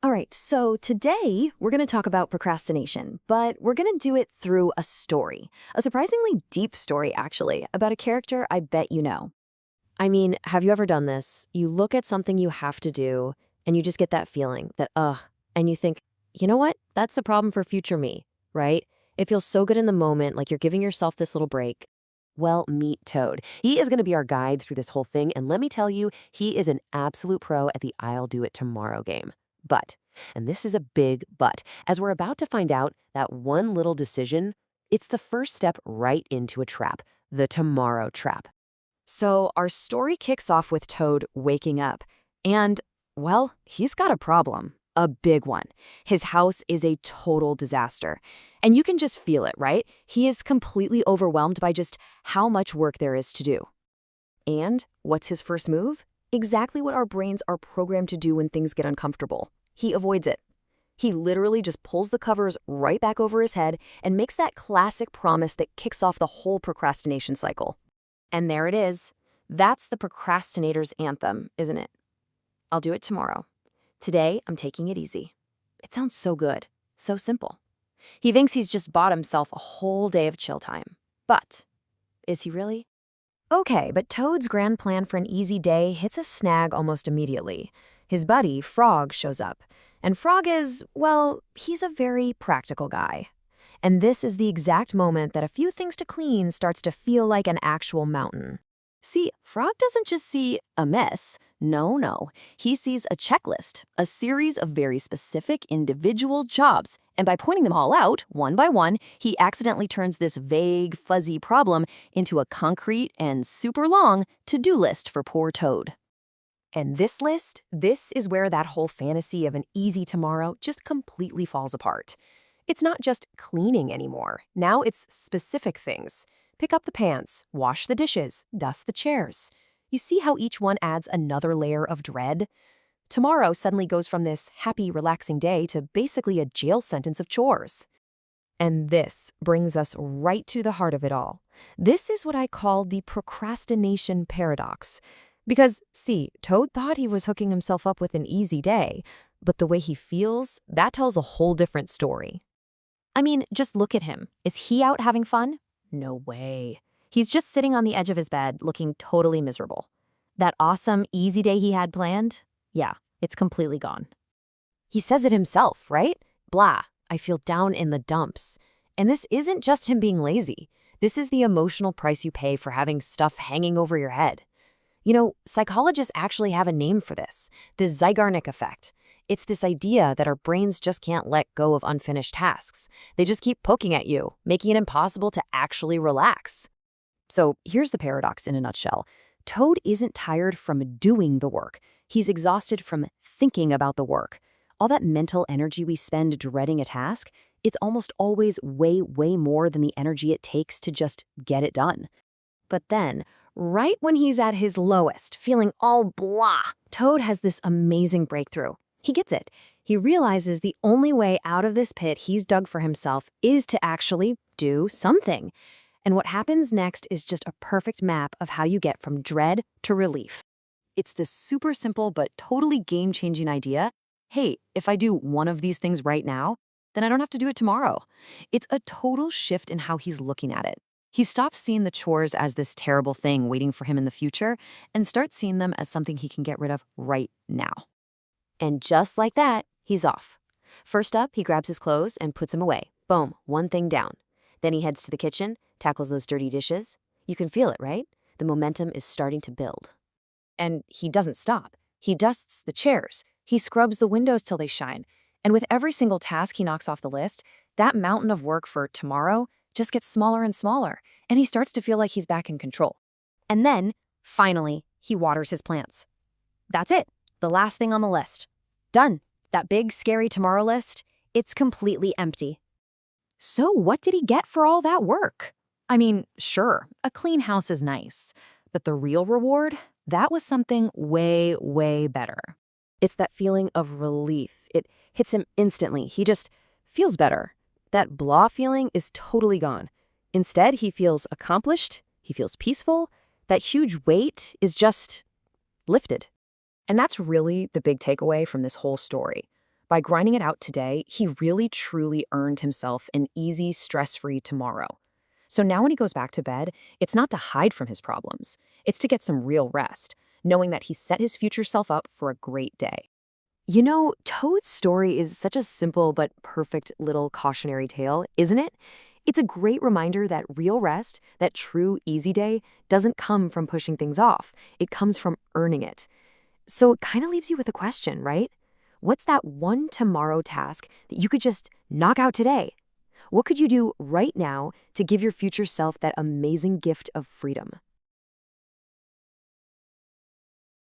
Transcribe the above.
All right, so today we're going to talk about procrastination, but we're going to do it through a story. A surprisingly deep story, actually, about a character I bet you know. I mean, have you ever done this? You look at something you have to do, and you just get that feeling that, and you think, you know what? That's the problem for future me, right? It feels so good in the moment, like you're giving yourself this little break. Well, meet Toad. He is going to be our guide through this whole thing, and let me tell you, he is an absolute pro at the I'll do it tomorrow game. But, and this is a big but, as we're about to find out, that one little decision, it's the first step right into a trap, the tomorrow trap. So our story kicks off with Toad waking up, and, well, he's got a problem. A big one. His house is a total disaster. And you can just feel it, right? He is completely overwhelmed by just how much work there is to do. And what's his first move? Exactly what our brains are programmed to do when things get uncomfortable. He avoids it. He literally just pulls the covers right back over his head and makes that classic promise that kicks off the whole procrastination cycle. And there it is. That's the procrastinator's anthem, isn't it? I'll do it tomorrow. Today, I'm taking it easy. It sounds so good, so simple. He thinks he's just bought himself a whole day of chill time. But is he really? Okay, but Toad's grand plan for an easy day hits a snag almost immediately. His buddy, Frog, shows up. And Frog is, well, he's a very practical guy. And this is the exact moment that a few things to clean starts to feel like an actual mountain. See, Frog doesn't just see a mess. No. He sees a checklist, a series of very specific individual jobs. And by pointing them all out, one by one, he accidentally turns this vague, fuzzy problem into a concrete and super long to-do list for poor Toad. And this list, this is where that whole fantasy of an easy tomorrow just completely falls apart. It's not just cleaning anymore. Now it's specific things. Pick up the pans, wash the dishes, dust the chairs. You see how each one adds another layer of dread? Tomorrow suddenly goes from this happy, relaxing day to basically a jail sentence of chores. And this brings us right to the heart of it all. This is what I call the procrastination paradox. Because, see, Toad thought he was hooking himself up with an easy day, but the way he feels, that tells a whole different story. I mean, just look at him. Is he out having fun? No way. He's just sitting on the edge of his bed, looking totally miserable. That awesome, easy day he had planned? Yeah, it's completely gone. He says it himself, right? Blah, I feel down in the dumps. And this isn't just him being lazy. This is the emotional price you pay for having stuff hanging over your head. You know, psychologists actually have a name for this, the Zeigarnik effect. It's this idea that our brains just can't let go of unfinished tasks. They just keep poking at you, making it impossible to actually relax. So here's the paradox in a nutshell. Toad isn't tired from doing the work. He's exhausted from thinking about the work. All that mental energy we spend dreading a task, it's almost always way more than the energy it takes to just get it done. But then, right when he's at his lowest, feeling all blah, Toad has this amazing breakthrough. He gets it. He realizes the only way out of this pit he's dug for himself is to actually do something. And what happens next is just a perfect map of how you get from dread to relief. It's this super simple but totally game-changing idea. Hey, if I do one of these things right now, then I don't have to do it tomorrow. It's a total shift in how he's looking at it. He stops seeing the chores as this terrible thing waiting for him in the future and starts seeing them as something he can get rid of right now. And just like that, he's off. First up, he grabs his clothes and puts them away. Boom, one thing down. Then he heads to the kitchen, tackles those dirty dishes. You can feel it, right? The momentum is starting to build. And he doesn't stop. He dusts the chairs. He scrubs the windows till they shine. And with every single task he knocks off the list, that mountain of work for tomorrow just gets smaller and smaller. And he starts to feel like he's back in control. And then, finally, he waters his plants. That's it. The last thing on the list. Done. That big, scary tomorrow list, it's completely empty. So what did he get for all that work? I mean, sure, a clean house is nice, but the real reward, that was something way better. It's that feeling of relief. It hits him instantly. He just feels better. That blah feeling is totally gone. Instead, he feels accomplished. He feels peaceful. That huge weight is just lifted. And that's really the big takeaway from this whole story. By grinding it out today, he really truly earned himself an easy, stress-free tomorrow. So now when he goes back to bed, it's not to hide from his problems. It's to get some real rest, knowing that he set his future self up for a great day. You know, Toad's story is such a simple but perfect little cautionary tale, isn't it? It's a great reminder that real rest, that true easy day, doesn't come from pushing things off. It comes from earning it. So it kind of leaves you with a question, right? What's that one tomorrow task that you could just knock out today? What could you do right now to give your future self that amazing gift of freedom?